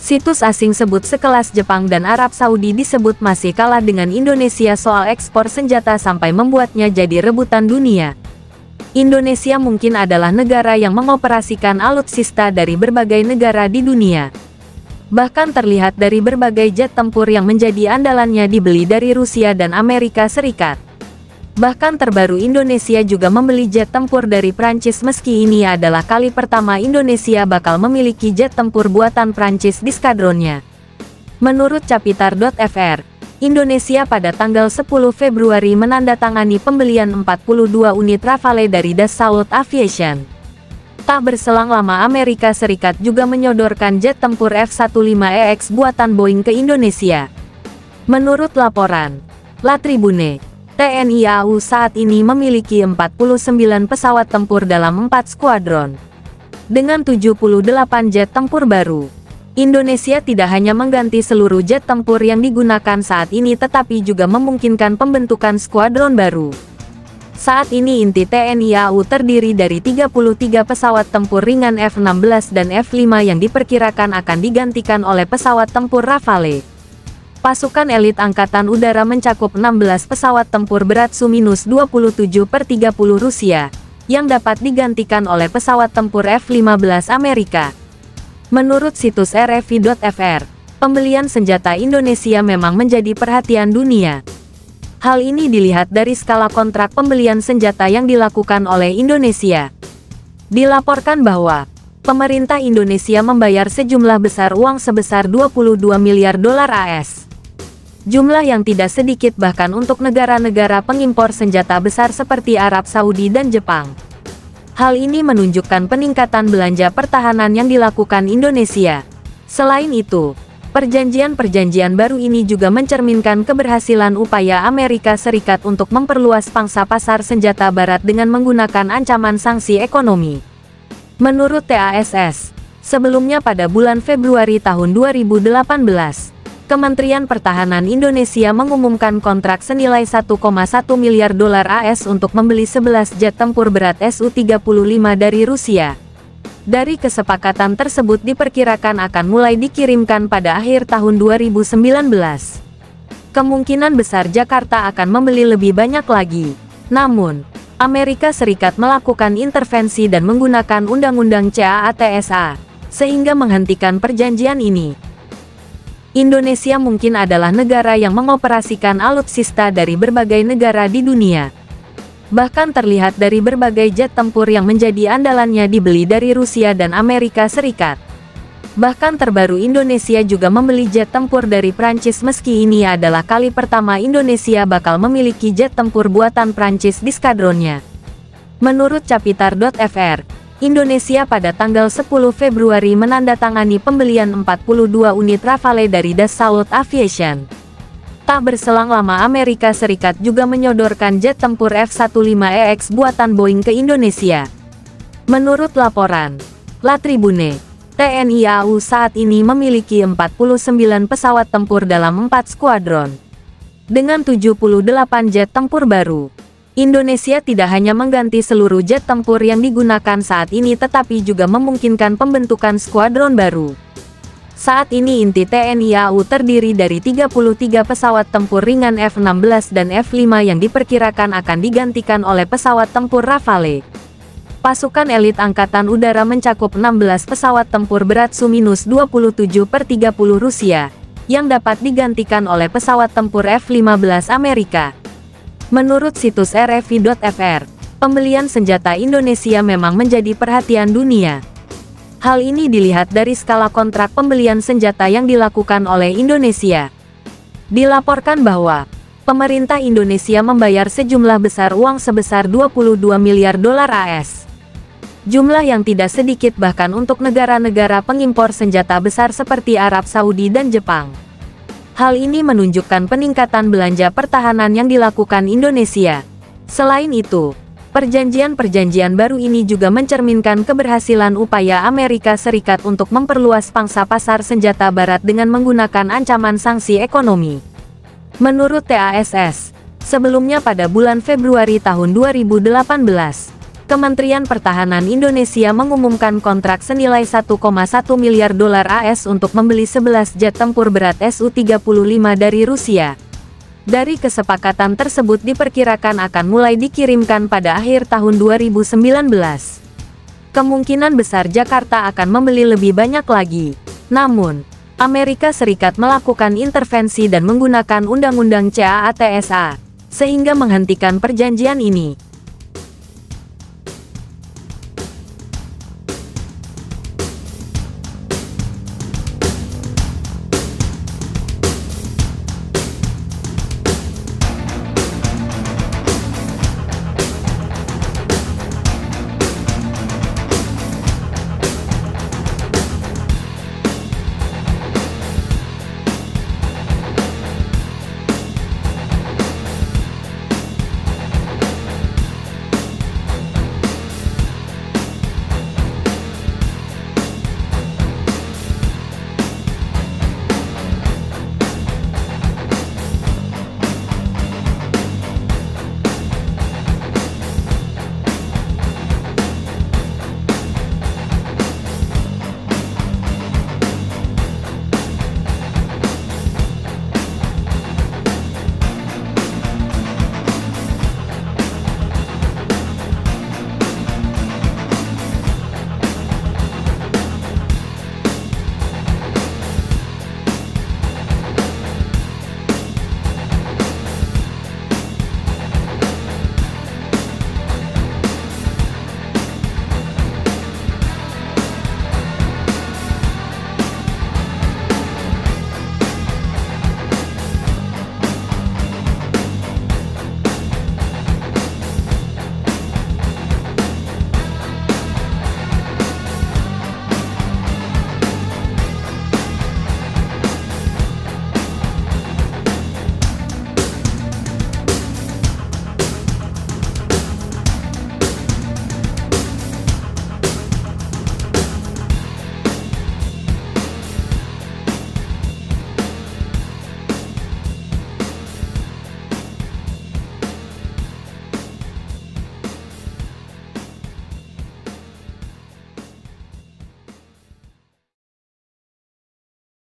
Situs asing sebut sekelas Jepang dan Arab Saudi disebut masih kalah dengan Indonesia soal ekspor senjata sampai membuatnya jadi rebutan dunia. Indonesia mungkin adalah negara yang mengoperasikan alutsista dari berbagai negara di dunia. Bahkan terlihat dari berbagai jet tempur yang menjadi andalannya dibeli dari Rusia dan Amerika Serikat. Bahkan terbaru Indonesia juga membeli jet tempur dari Prancis meski ini adalah kali pertama Indonesia bakal memiliki jet tempur buatan Prancis di skadronnya. Menurut Capitar.fr, Indonesia pada tanggal 10 Februari menandatangani pembelian 42 unit Rafale dari Dassault Aviation. Tak berselang lama Amerika Serikat juga menyodorkan jet tempur F-15EX buatan Boeing ke Indonesia. Menurut laporan La Tribune, TNI AU saat ini memiliki 49 pesawat tempur dalam 4 skuadron. Dengan 78 jet tempur baru, Indonesia tidak hanya mengganti seluruh jet tempur yang digunakan saat ini tetapi juga memungkinkan pembentukan skuadron baru. Saat ini inti TNI AU terdiri dari 33 pesawat tempur ringan F-16 dan F-5 yang diperkirakan akan digantikan oleh pesawat tempur Rafale. Pasukan elit Angkatan Udara mencakup 16 pesawat tempur berat Su-27/30 Rusia, yang dapat digantikan oleh pesawat tempur F-15 Amerika. Menurut situs RFI.fr, pembelian senjata Indonesia memang menjadi perhatian dunia. Hal ini dilihat dari skala kontrak pembelian senjata yang dilakukan oleh Indonesia. Dilaporkan bahwa pemerintah Indonesia membayar sejumlah besar uang sebesar 22 miliar dolar AS. Jumlah yang tidak sedikit bahkan untuk negara-negara pengimpor senjata besar seperti Arab Saudi dan Jepang. Hal ini menunjukkan peningkatan belanja pertahanan yang dilakukan Indonesia. Selain itu, perjanjian-perjanjian baru ini juga mencerminkan keberhasilan upaya Amerika Serikat untuk memperluas pangsa pasar senjata barat dengan menggunakan ancaman sanksi ekonomi. Menurut TASS, sebelumnya pada bulan Februari tahun 2018, Kementerian Pertahanan Indonesia mengumumkan kontrak senilai 1,1 miliar dolar AS untuk membeli 11 jet tempur berat Su-35 dari Rusia. Dari kesepakatan tersebut diperkirakan akan mulai dikirimkan pada akhir tahun 2019. Kemungkinan besar Jakarta akan membeli lebih banyak lagi. Namun, Amerika Serikat melakukan intervensi dan menggunakan Undang-Undang CAATSA, sehingga menghentikan perjanjian ini. Indonesia mungkin adalah negara yang mengoperasikan alutsista dari berbagai negara di dunia. Bahkan terlihat dari berbagai jet tempur yang menjadi andalannya dibeli dari Rusia dan Amerika Serikat. Bahkan terbaru Indonesia juga membeli jet tempur dari Prancis meski ini adalah kali pertama Indonesia bakal memiliki jet tempur buatan Prancis di skadronnya. Menurut Capitar.fr, Indonesia pada tanggal 10 Februari menandatangani pembelian 42 unit Rafale dari Dassault Aviation. Tak berselang lama Amerika Serikat juga menyodorkan jet tempur F-15EX buatan Boeing ke Indonesia. Menurut laporan La Tribune, TNI AU saat ini memiliki 49 pesawat tempur dalam 4 skuadron. Dengan 78 jet tempur baru, Indonesia tidak hanya mengganti seluruh jet tempur yang digunakan saat ini tetapi juga memungkinkan pembentukan skuadron baru. Saat ini inti TNI AU terdiri dari 33 pesawat tempur ringan F-16 dan F-5 yang diperkirakan akan digantikan oleh pesawat tempur Rafale. Pasukan elit Angkatan Udara mencakup 16 pesawat tempur berat Su-27/30 Rusia, yang dapat digantikan oleh pesawat tempur F-15 Amerika. Menurut situs RFI.fr, pembelian senjata Indonesia memang menjadi perhatian dunia. Hal ini dilihat dari skala kontrak pembelian senjata yang dilakukan oleh Indonesia. Dilaporkan bahwa pemerintah Indonesia membayar sejumlah besar uang sebesar 22 miliar dolar AS. Jumlah yang tidak sedikit bahkan untuk negara-negara pengimpor senjata besar seperti Arab Saudi dan Jepang. Hal ini menunjukkan peningkatan belanja pertahanan yang dilakukan Indonesia. Selain itu, perjanjian-perjanjian baru ini juga mencerminkan keberhasilan upaya Amerika Serikat untuk memperluas pangsa pasar senjata barat dengan menggunakan ancaman sanksi ekonomi. Menurut TASS, sebelumnya pada bulan Februari tahun 2018, Kementerian Pertahanan Indonesia mengumumkan kontrak senilai 1,1 miliar dolar AS untuk membeli 11 jet tempur berat Su-35 dari Rusia. Dari kesepakatan tersebut diperkirakan akan mulai dikirimkan pada akhir tahun 2019. Kemungkinan besar Jakarta akan membeli lebih banyak lagi. Namun, Amerika Serikat melakukan intervensi dan menggunakan Undang-Undang CAATSA, sehingga menghentikan perjanjian ini.